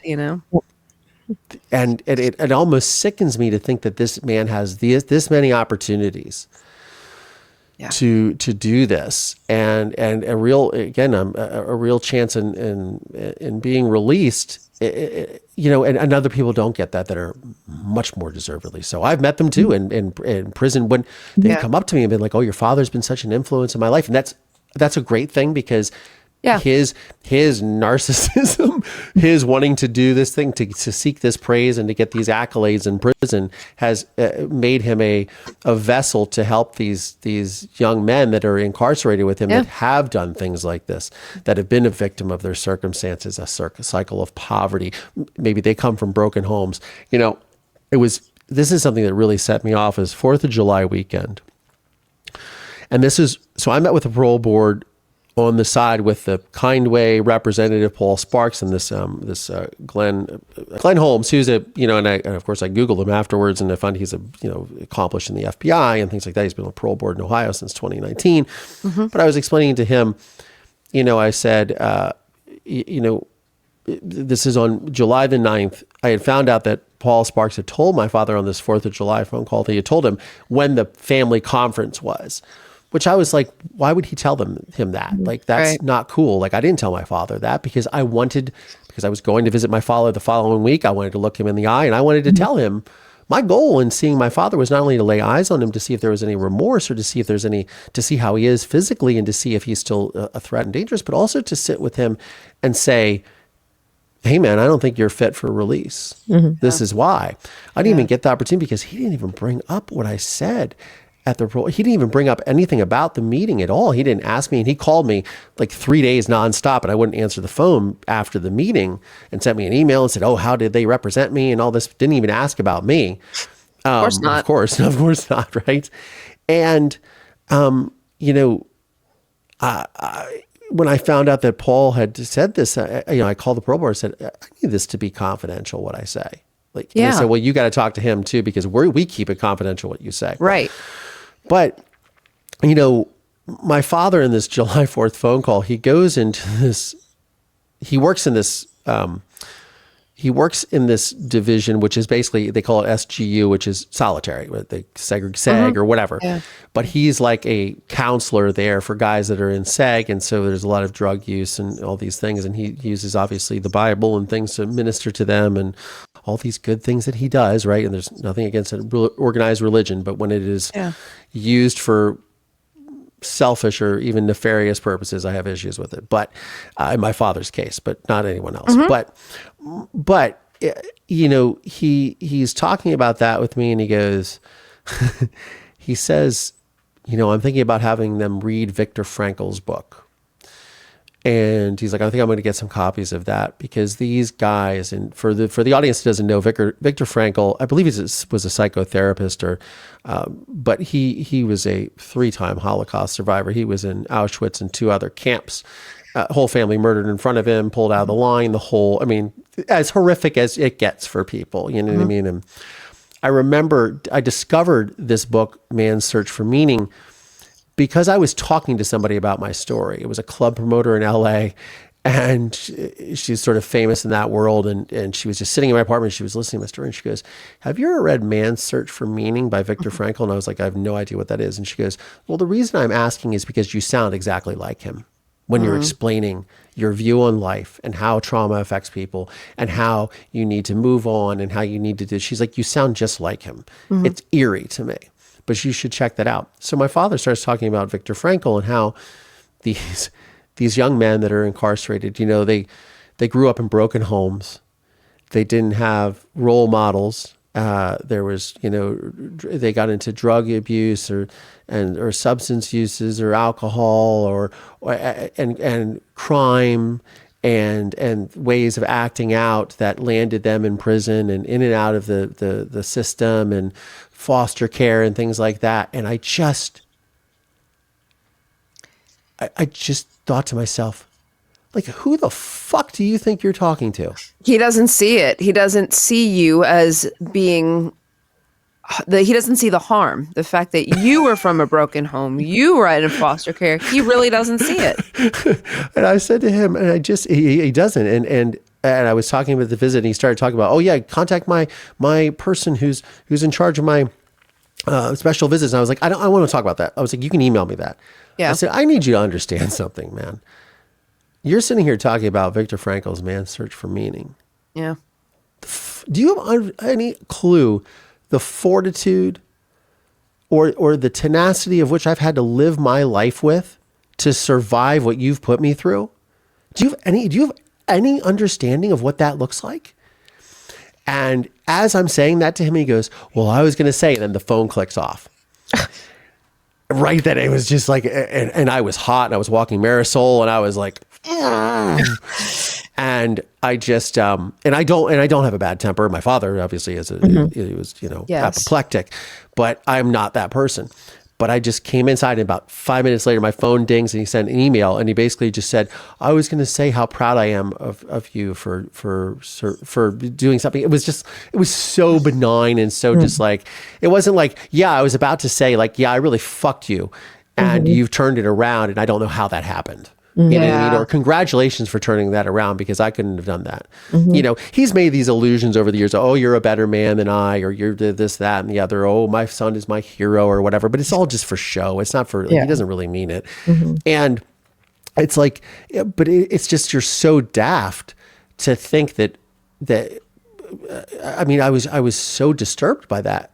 And it almost sickens me to think that this man has this many opportunities to do this, and a real chance in being released. And other people don't get that are much more deservedly so. I've met them too in prison when they come up to me and been like, "Oh, your father's been such an influence in my life," and that's a great thing because. Yeah. His narcissism, his wanting to do this thing, to seek this praise and to get these accolades in prison has made him a vessel to help these young men that are incarcerated with him that have done things like this, that have been a victim of their circumstances, a cycle of poverty. Maybe they come from broken homes. This is something that really set me off is 4th of July weekend. And so I met with the parole board on the side with the Kindway representative Paul Sparks and this Glenn Holmes, who's and of course I Googled him afterwards and I found he's accomplished in the FBI and things like that. He's been on the parole board in Ohio since 2019. But I was explaining to him, I said, this is on July the 9th. I had found out that Paul Sparks had told my father on this 4th of July phone call that he had told him when the family conference was. Which I was like, why would he tell him that? Like, that's not cool. Like, I didn't tell my father that because I was going to visit my father the following week. I wanted to look him in the eye and I wanted to tell him my goal in seeing my father was not only to lay eyes on him to see if there was any remorse or to see how he is physically and to see if he's still a threat and dangerous, but also to sit with him and say, hey man, I don't think you're fit for release. This is why. I didn't even get the opportunity because he didn't even bring up what I said. He didn't even bring up anything about the meeting at all. He didn't ask me, and he called me like 3 days nonstop, and I wouldn't answer the phone after the meeting and sent me an email and said, oh, how did they represent me and all this. Didn't even ask about me. Of course not. Of course not, right? And, when I found out that Paul had said this, I called the parole board and said, I need this to be confidential, what I say. And they said, well, you got to talk to him too, because we keep it confidential what you say. Right. But, my father in this July 4th phone call, he goes into this, he works in this division, which is basically, they call it SGU, which is solitary, they seg or whatever. Yeah. But he's like a counselor there for guys that are in seg. And so there's a lot of drug use and all these things. And he uses obviously the Bible and things to minister to them and all these good things that he does, right? And there's nothing against an organized religion, but when it is used for selfish or even nefarious purposes, I have issues with it. But in my father's case, but not anyone else. But he's talking about that with me, and he goes, he says, I'm thinking about having them read Viktor Frankl's book. And he's like, I think I'm going to get some copies of that because these guys, and for the audience who doesn't know, Viktor Frankl, I believe he was a psychotherapist, but he was a 3-time Holocaust survivor. He was in Auschwitz and 2 other camps. Whole family murdered in front of him, pulled out of the line. As horrific as it gets for people, you know what I mean? And I remember I discovered this book, Man's Search for Meaning, because I was talking to somebody about my story. It was a club promoter in LA, and she's sort of famous in that world. And she was just sitting in my apartment. She was listening to my story, and she goes, have you ever read Man's Search for Meaning by Viktor Frankl? And I was like, I have no idea what that is. And she goes, well, the reason I'm asking is because you sound exactly like him when you're explaining your view on life and how trauma affects people and how you need to move on and how you need to do. She's like, you sound just like him. It's eerie to me, but you should check that out. So my father starts talking about Viktor Frankl and how these young men that are incarcerated, you know, they grew up in broken homes. They didn't have role models. There was, you know, they got into drug abuse or substance uses or alcohol and crime and ways of acting out that landed them in prison and in and out of the system and foster care and things like that. And I just thought to myself, like, who the fuck do you think you're talking to? He doesn't see it. He doesn't see you as being, he doesn't see the harm. The fact that you were from a broken home, you were in foster care, he really doesn't see it. And I said to him, and he doesn't. And I was talking about the visit, and he started talking about, oh yeah, contact my person who's in charge of my special visits. And I was like, I want to talk about that. I was like, you can email me that. Yeah. I said, I need you to understand something, man. You're sitting here talking about Viktor Frankl's Man's Search for Meaning. Yeah. Do you have any clue the fortitude or the tenacity of which I've had to live my life with to survive what you've put me through? Do you have any understanding of what that looks like? And as I'm saying that to him, he goes, well, I was going to say, and then the phone clicks off. Right then, it was just like, and I was hot, and I was walking Marisol, and I was like, and I just, and I don't have a bad temper. My father obviously he was, you know, apoplectic, but I'm not that person. But I just came inside, and about 5 minutes later, my phone dings, and he sent an email, and he basically just said, I was going to say how proud I am of you for doing something. It was so benign and so just like, it wasn't like, yeah, I was about to say like, yeah, I really fucked you and you've turned it around and I don't know how that happened. You know what I mean? Or congratulations for turning that around because I couldn't have done that. You know, he's made these illusions over the years. Oh, you're a better man than I, or you're this, that, and the other. Oh, my son is my hero or whatever. But it's all just for show. It's not for, like, he doesn't really mean it. And it's like, but it's just, you're so daft to think that I mean, I was so disturbed by that.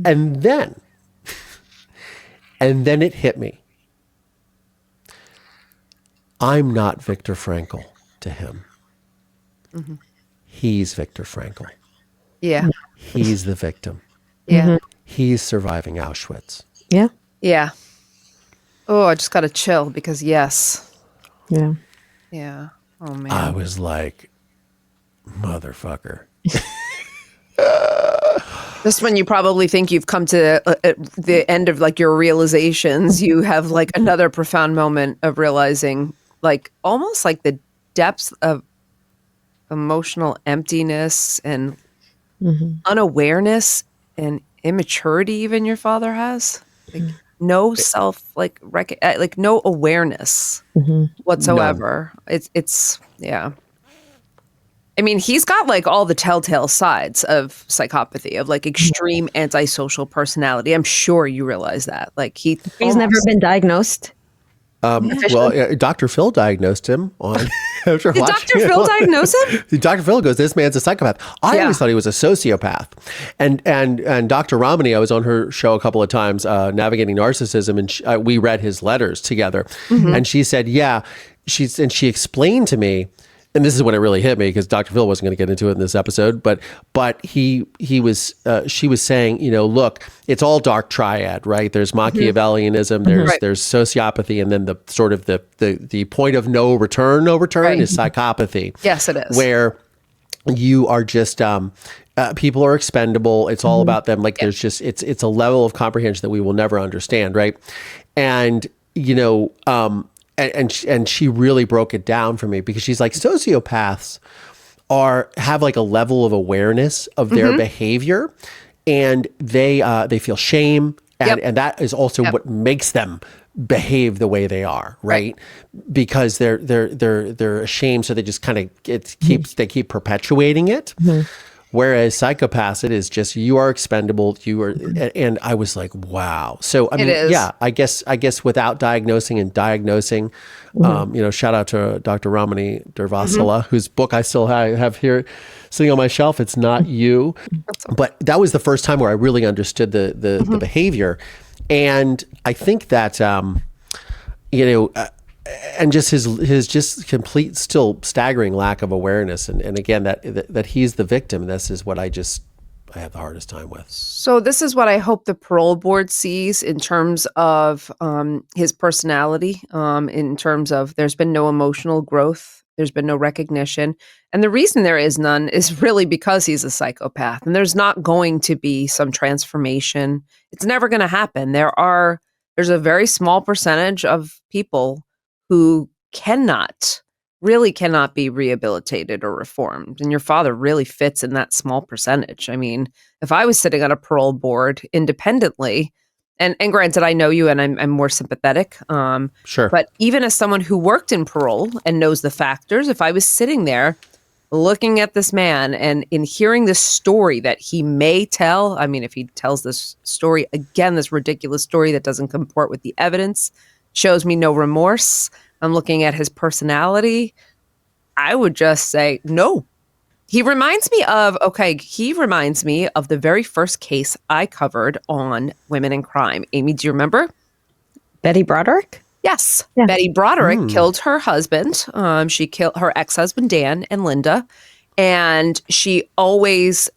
And then it hit me. I'm not Viktor Frankl to him. He's Viktor Frankl. Yeah. He's the victim. Yeah. He's surviving Auschwitz. Yeah. Yeah. Oh, I just got a chill because yes. Yeah. Yeah. Oh man. I was like, motherfucker. Just when you probably think you've come to the end of like your realizations, you have like another profound moment of realizing like almost like the depths of emotional emptiness and unawareness and immaturity even your father has. Like no self, like no awareness whatsoever. No. It's yeah. I mean, he's got like all the telltale sides of psychopathy, of like extreme antisocial personality. I'm sure you realize that. Like he's never been diagnosed. Well, Dr. Phil diagnosed him on. Did Dr. Phil diagnose him? Dr. Phil goes, this man's a psychopath. I always thought he was a sociopath. And Dr. Romney, I was on her show a couple of times, Navigating Narcissism, and we read his letters together. And she said, she explained to me and this is when it really hit me because Dr. Phil wasn't going to get into it in this episode, but she was saying, look, it's all dark triad, right? There's Machiavellianism, there's sociopathy, and then the sort of the point of no return is psychopathy. Yes, it is. Where you are just people are expendable. It's all about them. Like there's just it's a level of comprehension that we will never understand, right? And and she really broke it down for me because she's like, sociopaths have like a level of awareness of their behavior, and they feel shame, and that is also what makes them behave the way they are, right? Because they're ashamed, so they just kind of they keep perpetuating it. Whereas psychopaths, it is just, you are expendable. You are, and I was like, wow. So I mean, I guess without diagnosing, shout out to Dr. Ramani Durvasula, whose book I still have here sitting on my shelf. It's Not You, but that was the first time where I really understood the behavior, and I think that and just his just complete, still staggering lack of awareness, and again that he's the victim. This is what I have the hardest time with. So this is what I hope the parole board sees in terms of his personality, in terms of there's been no emotional growth, there's been no recognition, and the reason there is none is really because he's a psychopath, and there's not going to be some transformation. It's never going to happen. There's a very small percentage of people who really cannot be rehabilitated or reformed. And your father really fits in that small percentage. I mean, if I was sitting on a parole board independently, and granted, I know you and I'm more sympathetic. Sure. But even as someone who worked in parole and knows the factors, if I was sitting there looking at this man and in hearing this story that he may tell, I mean, if he tells this story, again, this ridiculous story that doesn't comport with the evidence, shows me no remorse, I'm looking at his personality, I would just say no. He reminds me of the very first case I covered on women in crime. Amy, do you remember? Betty Broderick? Yes. Yeah. Betty Broderick killed her husband. She killed her ex-husband, Dan, and Linda. And she always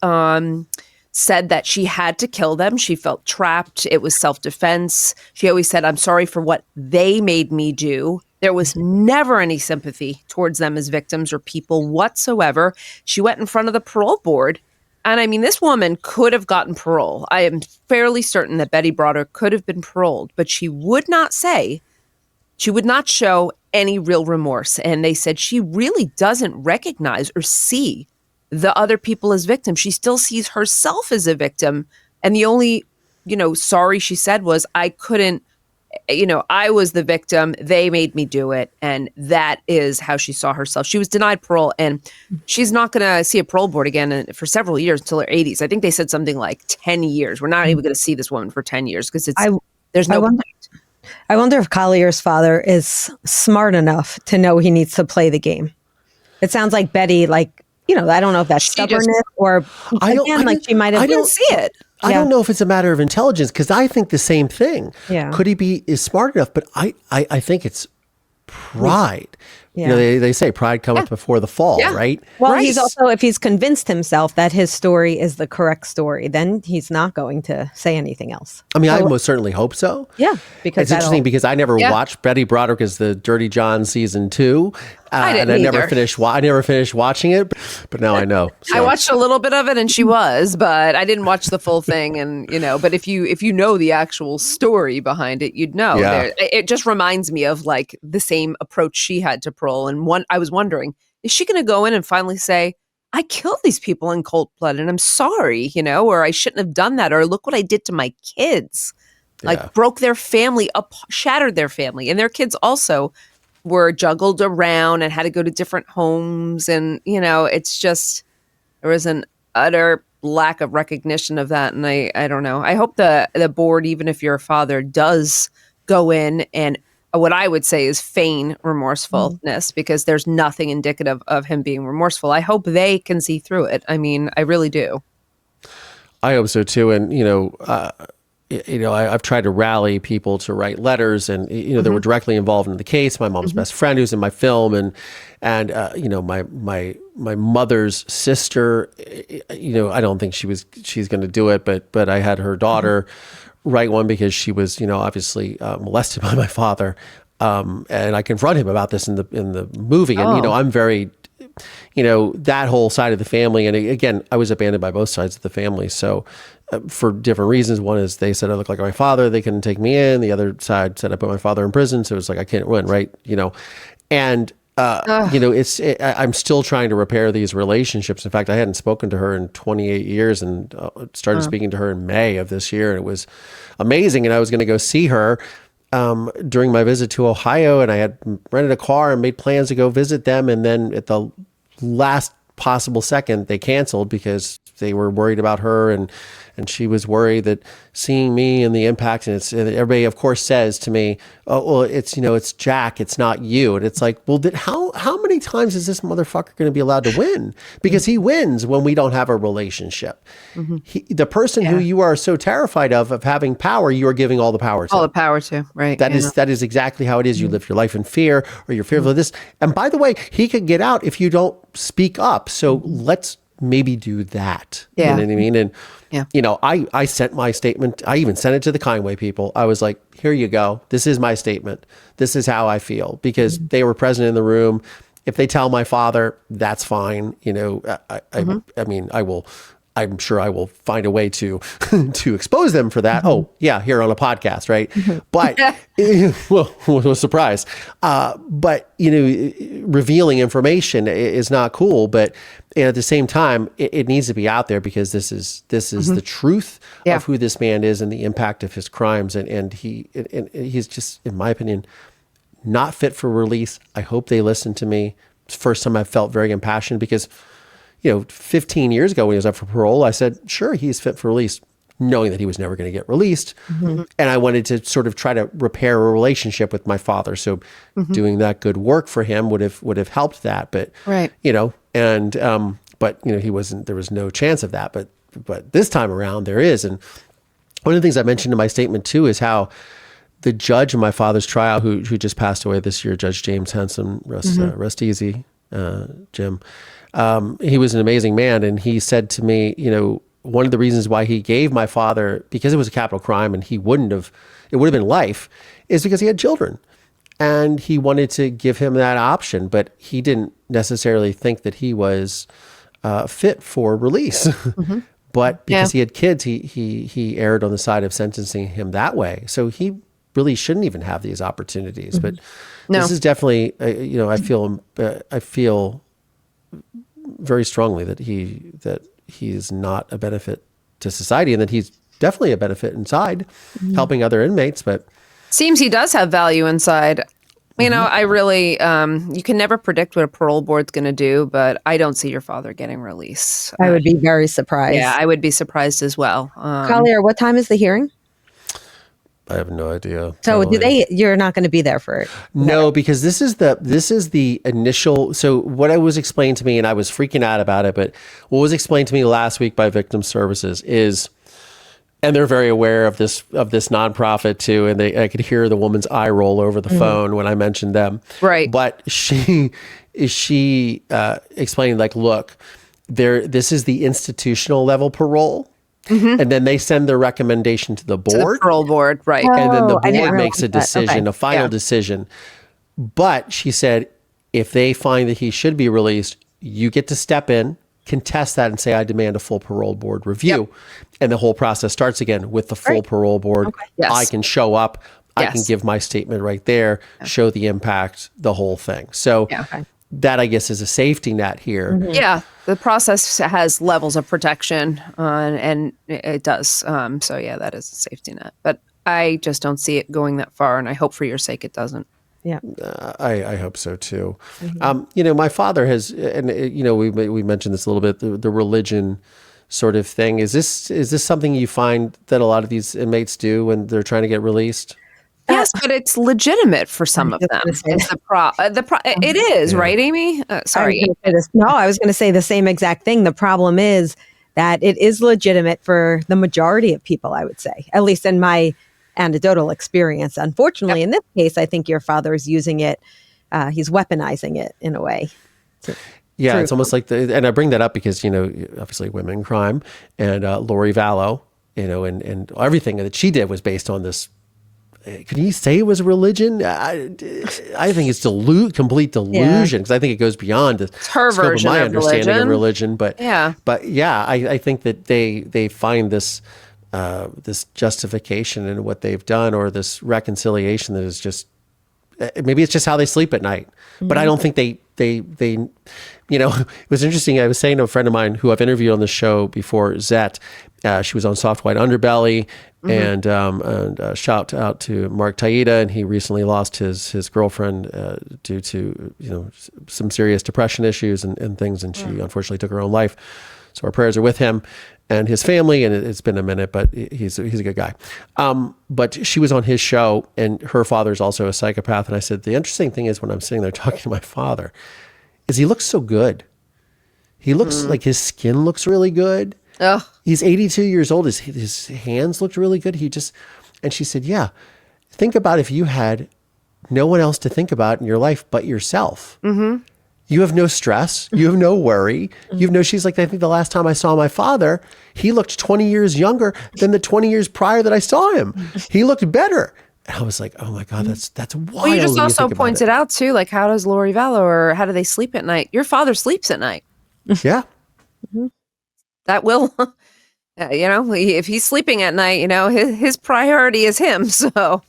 said that she had to kill them. She felt trapped. It was self-defense. She always said, I'm sorry for what they made me do. There was never any sympathy towards them as victims or people whatsoever. She went in front of the parole board. And I mean, this woman could have gotten parole. I am fairly certain that Betty Broderick could have been paroled, but she would not show any real remorse. And they said she really doesn't recognize or see the other people as victims. She still sees herself as a victim. And the only, sorry she said was, I couldn't, I was the victim. They made me do it. And that is how she saw herself. She was denied parole, and she's not going to see a parole board again for several years until her 80s. I think they said something like 10 years. We're not even going to see this woman for 10 years because there's no point. I wonder if Collier's father is smart enough to know he needs to play the game. It sounds like Betty, I don't know if that's stubbornness or she might have. I didn't see it. I don't know if it's a matter of intelligence, because I think the same thing. Yeah. Could he is smart enough? But I think it's pride. Yeah. They say pride cometh before the fall, right? Well, right. He's also, if he's convinced himself that his story is the correct story, then he's not going to say anything else. I mean, I most certainly hope so. Yeah. Because it's interesting because I never watched Betty Broderick as the Dirty John season 2. I didn't and I either. never finished watching it, but now I know. So. I watched a little bit of it, and she was, but I didn't watch the full thing. And but if you know the actual story behind it, you'd know. Yeah. It just reminds me of like the same approach she had to parole. And I was wondering, is she going to go in and finally say, I killed these people in cold blood, and I'm sorry, or I shouldn't have done that, or look what I did to my kids, broke their family up, shattered their family, and their kids also were juggled around and had to go to different homes. And, it's just, there was an utter lack of recognition of that. And I don't know. I hope the board, even if your father does go in and what I would say is feign remorsefulness, because there's nothing indicative of him being remorseful. I hope they can see through it. I mean, I really do. I hope so too. And, I've tried to rally people to write letters, and that were directly involved in the case. My mom's best friend, who's in my film, and my mother's sister. I don't think she's going to do it, but I had her daughter write one because she was obviously molested by my father, and I confront him about this in the movie, and I'm very. That whole side of the family. And again, I was abandoned by both sides of the family. So for different reasons, one is they said I look like my father, they couldn't take me in. The other side said I put my father in prison. So it was like, I can't win. Right. And, I'm still trying to repair these relationships. In fact, I hadn't spoken to her in 28 years and started speaking to her in May of this year. And it was amazing. And I was going to go see her during my visit to Ohio, and I had rented a car and made plans to go visit them. And then at the last possible second, they canceled because they were worried about her, and she was worried that seeing me and the impact. And everybody, of course, says to me, "Oh, well, it's Jack, it's not you." And it's like, well, how many times is this motherfucker going to be allowed to win? Because he wins when we don't have a relationship. The person who you are so terrified of having power, you are giving all the power to. All the power to, right? That is exactly how it is. You live your life in fear, or you're fearful of this. And by the way, he could get out if you don't speak up. So let's maybe do that. Yeah. You know what I mean? And I sent my statement. I even sent it to the Kindway people. I was like, here you go. This is my statement. This is how I feel, because they were present in the room. If they tell my father, that's fine. I mean, I'm sure I will find a way to expose them for that. Oh yeah, here on a podcast, right? But what a surprise! But revealing information is not cool. But at the same time, it needs to be out there, because this is the truth of who this man is and the impact of his crimes. And he's just, in my opinion, not fit for release. I hope they listen to me. It's the first time I felt very impassioned, because 15 years ago when he was up for parole, I said, sure, he's fit for release, knowing that he was never going to get released. And I wanted to sort of try to repair a relationship with my father. So doing that good work for him would have helped that. But, he wasn't, there was no chance of that. But this time around there is. And one of the things I mentioned in my statement too is how the judge in my father's trial, who just passed away this year, Judge James Henson, rest easy, Jim. He was an amazing man. And he said to me, one of the reasons why he gave my father, because it was a capital crime and it would have been life, is because he had children. And he wanted to give him that option, but he didn't necessarily think that he was fit for release. But because he had kids, he erred on the side of sentencing him that way. So he really shouldn't even have these opportunities. But this is definitely, I feel very strongly that he's not a benefit to society, and that he's definitely a benefit inside, helping other inmates. But seems he does have value inside. I really, you can never predict what a parole board's going to do, but I don't see your father getting released. I would be very surprised. Yeah, I would be surprised as well. Collier, what time is the hearing? I have no idea. So you're not going to be there for it? No, because this is the initial. So what I was explained to me, and I was freaking out about it, but what was explained to me last week by Victim Services is, and they're very aware of this nonprofit too, and I could hear the woman's eye roll over the phone when I mentioned them. Right. But she explained, like, look, this is the institutional level parole. And then they send their recommendation to the board. To the parole board, right. And then the board makes a decision, a final decision. But she said, if they find that he should be released, you get to step in, contest that, and say, I demand a full parole board review. And the whole process starts again with the full parole board. I can show up. I can give my statement right there, show the impact, the whole thing. So that, I guess, is a safety net here. Yeah, the process has levels of protection, and it does. So yeah, that is a safety net. But I just don't see it going that far, and I hope for your sake it doesn't. Yeah, I hope so too. My father has, and we mentioned this a little bit, the religion sort of thing. Is this something you find that a lot of these inmates do when they're trying to get released? Yes, but it's legitimate for some of them. It's it is, right, Amy? Sorry. I was going to say the same exact thing. The problem is that it is legitimate for the majority of people, I would say, at least in my anecdotal experience. Unfortunately, in this case, I think your father is using it, he's weaponizing it in a way. Yeah, it's almost like and I bring that up because, obviously women in crime and Lori Vallow, and everything that she did was based on this. Could you say it was a religion? I think it's complete delusion because I think it goes beyond the her scope version of my of understanding of religion. But yeah, I think that they find this justification in what they've done, or this reconciliation that is just maybe it's just how they sleep at night. But I don't think they it was interesting. I was saying to a friend of mine who I've interviewed on the show before, Zet. She was on Soft White Underbelly, and shout out to Mark Taida, and he recently lost his girlfriend due to some serious depression issues and things, and she unfortunately took her own life. So our prayers are with him and his family, and it's been a minute, but he's a good guy. But she was on his show, and her father's also a psychopath. And I said, the interesting thing is when I'm sitting there talking to my father, is he looks so good. He looks like his skin looks really good. Ugh. He's 82 years old. His hands looked really good. And she said, yeah, think about if you had no one else to think about in your life but yourself. Mm-hmm. You have no stress. You have no worry. She's like, I think the last time I saw my father, he looked 20 years younger than the 20 years prior that I saw him. He looked better. And I was like, oh my God, that's wild. Well, you just also pointed out too, like, how does Lori Vallow, or how do they sleep at night? Your father sleeps at night. Yeah. That will, if he's sleeping at night, his priority is him. So,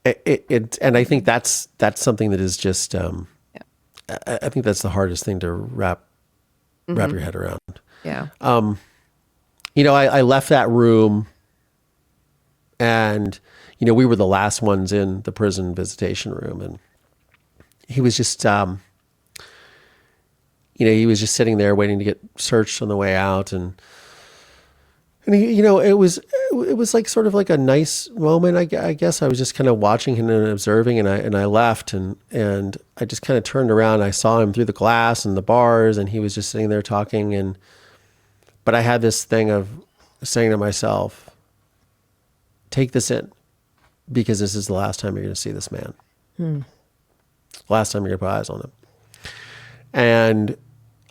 and I think that's something that is just, I think that's the hardest thing to wrap your head around. Yeah. I left that room, and we were the last ones in the prison visitation room, and he was just. He was just sitting there waiting to get searched on the way out, and he, it was like sort of like a nice moment. I guess I was just kind of watching him and observing, and I left, and I just kind of turned around. I saw him through the glass and the bars, and he was just sitting there talking. But I had this thing of saying to myself, "Take this in, because this is the last time you're going to see this man. Last time you're going to put eyes on him." And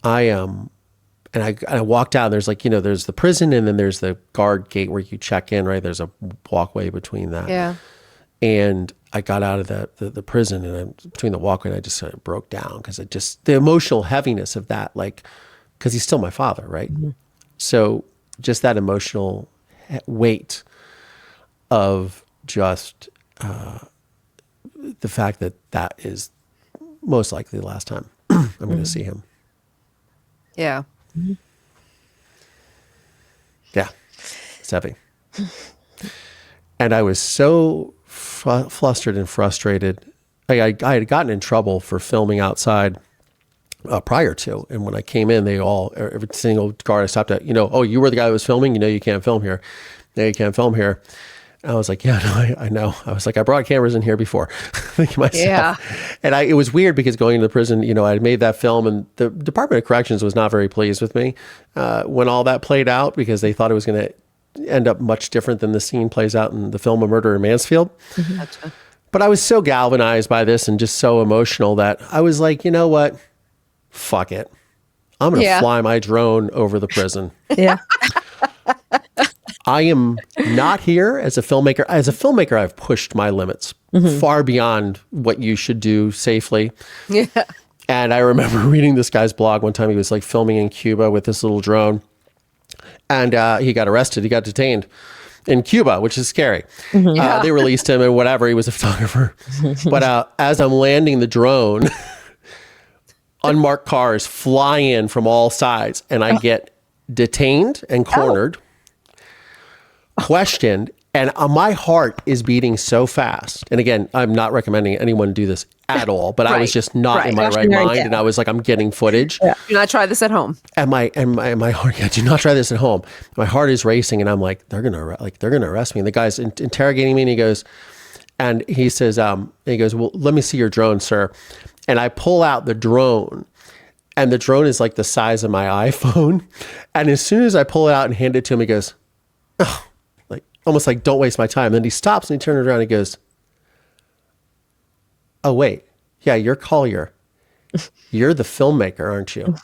I walked out. There's there's the prison, and then there's the guard gate where you check in, right? There's a walkway between that. Yeah. And I got out of the prison, and between the walkway, and I just sort of broke down because the emotional heaviness of that, because he's still my father, right? Mm-hmm. So just that emotional weight of just the fact that is most likely the last time I'm going to see him. Yeah. Yeah. It's heavy. And I was so flustered and frustrated. I had gotten in trouble for filming outside prior to. And when I came in, every single guard I stopped at, oh, you were the guy who was filming? You can't film here. No, you can't film here. I was like, yeah, no, I know. I was like, I brought cameras in here before. Thinking myself. Yeah. And it was weird because going to the prison, I had made that film, and the Department of Corrections was not very pleased with me when all that played out, because they thought it was going to end up much different than the scene plays out in the film A Murder in Mansfield. Mm-hmm. Gotcha. But I was so galvanized by this and just so emotional that I was like, you know what? Fuck it. I'm going to fly my drone over the prison. Yeah. I am not here as a filmmaker. As a filmmaker, I've pushed my limits far beyond what you should do safely. Yeah. And I remember reading this guy's blog one time. He was filming in Cuba with this little drone, and he got arrested. He got detained in Cuba, which is scary. Mm-hmm. Yeah. They released him and whatever. He was a photographer. But as I'm landing the drone, unmarked cars fly in from all sides, and I get detained and cornered. Questioned, and my heart is beating so fast. And again, I'm not recommending anyone do this at all, but I was just not in my right mind, and I was like, I'm getting footage. Yeah. Do not try this at home. And my heart, do not try this at home. My heart is racing, and I'm like, they're gonna arrest me. And the guy's interrogating me, and he goes, well, let me see your drone, sir. And I pull out the drone, And the drone is like the size of my iPhone. And as soon as I pull it out and hand it to him, he goes, oh, like almost like, don't waste my time. And then he stops and he turns around and he goes, oh, wait. Yeah, you're Collier. You're the filmmaker, aren't you?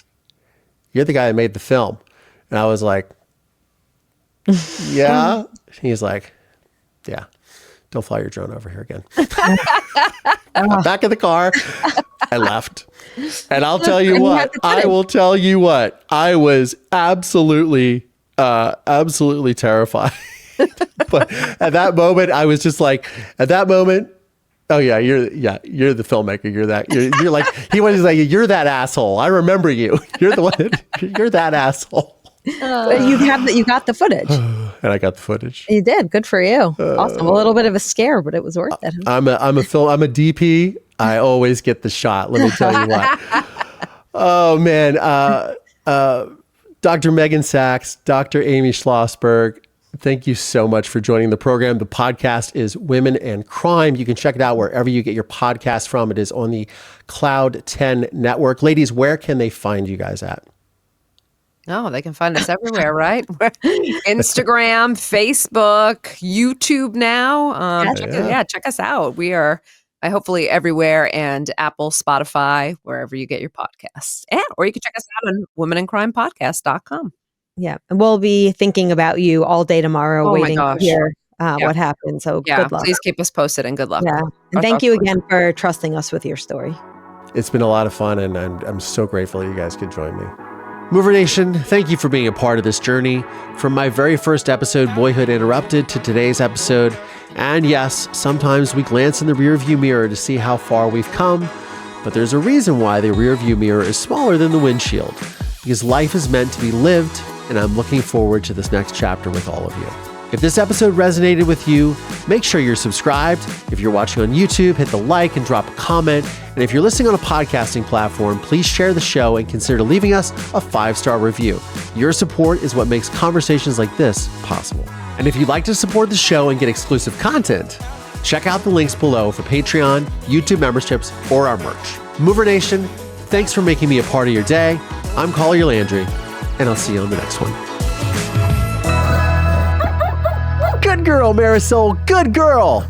You're the guy that made the film. And I was like, yeah. He's like, yeah, don't fly your drone over here again. Back in the car, I left. And I'll tell you what, I will tell you what, I was absolutely terrified. But at that moment, I was just like, oh yeah, you're the filmmaker. You're like, he was like, you're that asshole. I remember you. You're the one, you're that asshole. You got the footage. And I got the footage. You did. Good for you. Awesome. A little bit of a scare, but it was worth it. I'm a DP. I always get the shot. Let me tell you what. Oh man. Dr. Meghan Sacks, Dr. Amy Shlosberg, thank you so much for joining the program. The podcast is Women and Crime. You can check it out wherever you get your podcast from. It is on the Cloud 10 network. Ladies, where can they find you guys at? Oh, they can find us everywhere, right? Instagram, Facebook, YouTube now. Check us out. We are hopefully everywhere, and Apple, Spotify, wherever you get your podcasts. Or you can check us out on womenandcrimepodcast.com. Yeah. And we'll be thinking about you all day tomorrow, waiting to hear what happened. So good luck. Please keep us posted and good luck. Yeah. And thank you again for trusting us with your story. It's been a lot of fun, and I'm so grateful you guys could join me. Mover Nation, thank you for being a part of this journey. From my very first episode, Boyhood Interrupted, to today's episode. And yes, sometimes we glance in the rearview mirror to see how far we've come, but there's a reason why the rearview mirror is smaller than the windshield, because life is meant to be lived, and I'm looking forward to this next chapter with all of you. If this episode resonated with you, make sure you're subscribed. If you're watching on YouTube, hit the like and drop a comment. And if you're listening on a podcasting platform, please share the show and consider leaving us a 5-star review. Your support is what makes conversations like this possible. And if you'd like to support the show and get exclusive content, check out the links below for Patreon, YouTube memberships, or our merch. Mover Nation, thanks for making me a part of your day. I'm Collier Landry, and I'll see you on the next one. Good girl, Marisol. Good girl.